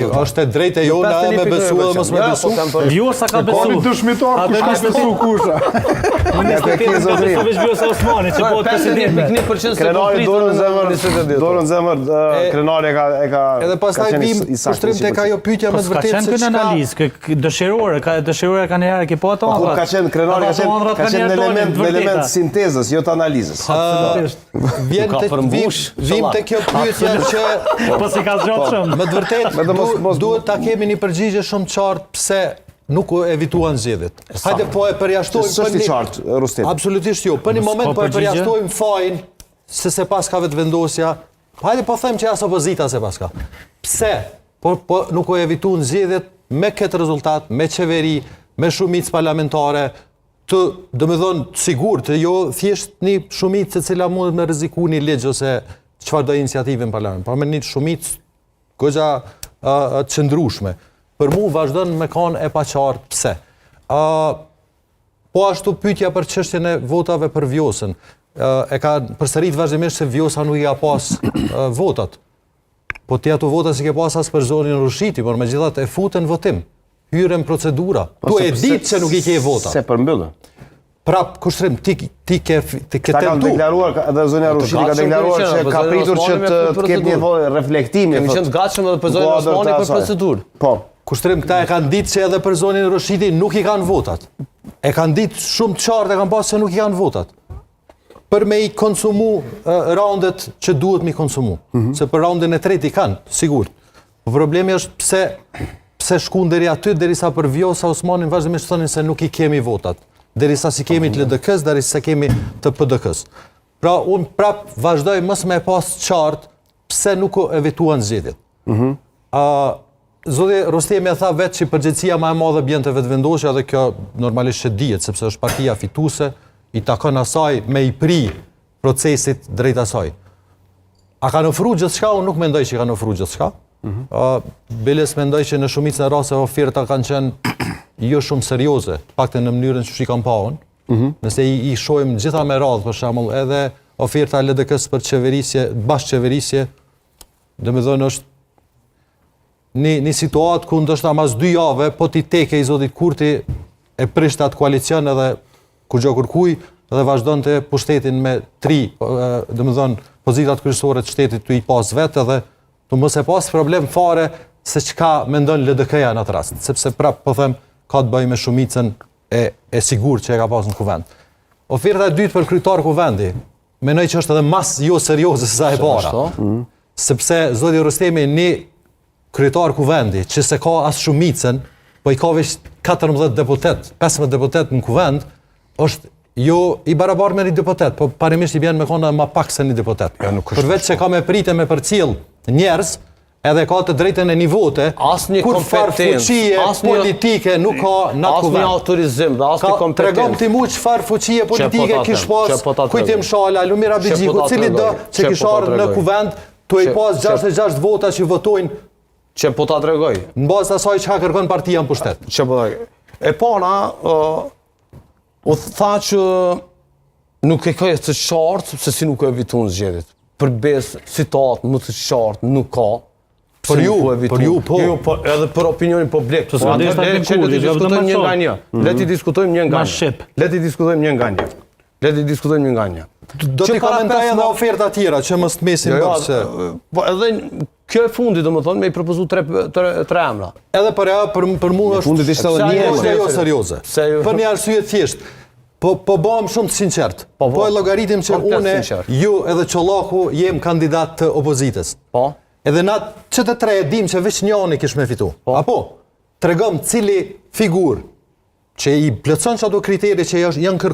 Është e drejtë e jona me besu dhe mos me besu. Vjosa ka besu. Koni dëshmitar kush ka besu kusha. Unë ka besu veç Vjosa Osmani që bëhet presidente. Krenari dorën zemër, krenari e ka... Edhe pastaj vim ushtrim tek ajo pyetja me të vërtetë se ka qenë analizë, dëshirore ka një herë ke po ato. Kur ka qenë krenari ka qenë në element sintezës, jo të analizës. Vim te kjo pyetja që po si ka zgjat shumë. Me të vërtetë duhet ta kemi një përgjigje shumë të qartë pse nuk evituan zgjedhjet. Hajde po e përjashtojmë. S'është i qartë, Rustin. Absolutisht jo. Për një moment po e përjashtojmë fajin se pas ka vetëvendosja. Hajde po them që as opozita se pas ka. Pse po nuk u evituan zgjedhjet me këtë rezultat, me qeveri, me shumicë parlamentare, domethënë sigurt, jo thjesht një shumicë e cila mundet me rreziku një ligj ose çfarëdo iniciative në parlament, por me një shumicë goxha të qëndrueshme. Për mu vazhdon me kanë e paqartë pse. Po ashtu pyetja për çështjen e votave për Vjosën. E ka përsërit vazhdimisht se Vjosa nuk i ka pas votat. Po ti ato vota si ke pas as për zonin Rushiti, por megjithatë e futën votim. Hyrën procedura. Tu e ditë se nuk i ke vota. Se përmbyllën. Prap kushtrim ti ke ta kanë deklaruar edhe zonja Rushiti ka deklaruar se ka pritur që të ketë një reflektim. Kemi qenë të gatshëm edhe për zonën Osmani për procedurë. Po. Kushtrim këta e kanë ditë se edhe për zonin Rushiti nuk i kanë votat. E kanë ditë shumë të qartë e kanë pasur se nuk i kanë votat. Për me i konsumu raundet që duhet me i konsumu. Se për raundin e tretë i kanë, sigurt. Problemi është pse shkuan deri aty derisa për Vjosa Osmanin vazhdimisht thonin se nuk i kemi votat. Derisa si kemi të LDK-s, derisa kemi të PDK-s. Pra, unë prap vazhdoj mos me pas qartë pse nuk evituan zgjedhjet. Zoti Rostemi tha vetë që përgjegjësia më e madhe bën te vetëvendosja dhe kjo normalisht që dihet sepse është partia fituese, i takon asaj me i pri procesit drejt asaj. A kanë ofruar gjithçka? Unë nuk mendoj që kanë ofruar gjithçka. Biles mendoj që në shumicën e rasteve oferta kanë qenë jo shumë serioze, paktën në mënyrën që i kanë pa unë. Nëse i shohim gjitha me radhë, për shembull, edhe oferta e LDK-s për qeverisje, bashkëqeverisje, domethënë është një situatë ku ndoshta mas 2 javë, po ti teke i zotit Kurti e prishte atë koalicion edhe kur gjo kërkuj dhe vazhdonte pushtetin me 3, domethënë pozitat kryesore të shtetit tu i pas vetë edhe tu mos e pas problem fare se çka mendon LDK-ja në atë rast, sepse prap po them ka të bëjë me shumicën e sigurt që e ka pas në kuvend. Oferta e dytë për kryetar kuvendi, mendoj që është edhe mas jo serioze se sa e para. Sepse zoti Rostemi një kryetar kuvendi që se ka as shumicën, po i ka veç 14 deputet, 15 deputet në kuvend, është jo i barabartë me një deputet, po parimisht i bjen me kona ma pak se një deputet. Përveç që ka me prite me përcjell njerëz, edhe ka të drejtën e një vote, kur farfuqie politike nuk ka në kuvend. Asnjë autorizim dhe asnjë kompetencë. Tregom ti mu çfarë fuqie politike kish pas, kujtim Shala, Lumira Bigjiku, cili do që kish ardhur në kuvend, tu i pas 66 vota që votojnë. Që po ta tregoj. Në bazë asaj çka kërkon partia në pushtet. Që po ta tregoj. E para, u tha që nuk e ka të qartë se si nuk e evituan zgjedhjet. Përbes citat më të qartë nuk ka. Për ju po. Jo, po edhe për opinionin publik. Le të diskutojmë një nga një. Le të diskutojmë një nga një. Le të diskutojmë një nga një. Le të diskutojmë një nga një. Do të komentoj edhe oferta tjera që mos të mesin bërse. Po edhe kjo e fundit domethënë me i propozu 3 emra. Edhe për mua është fundit ishte edhe një emër jo serioze. Për një arsye thjesht. Po bëhem shumë të sinqert. Po e llogaritim që unë, ju edhe Çollaku jem kandidat të opozitës. Po. Edhe na që të tre e dim që veç njëri kish me fitu. Apo tregom cili figur që i plotson çdo kriteri që janë kërkuar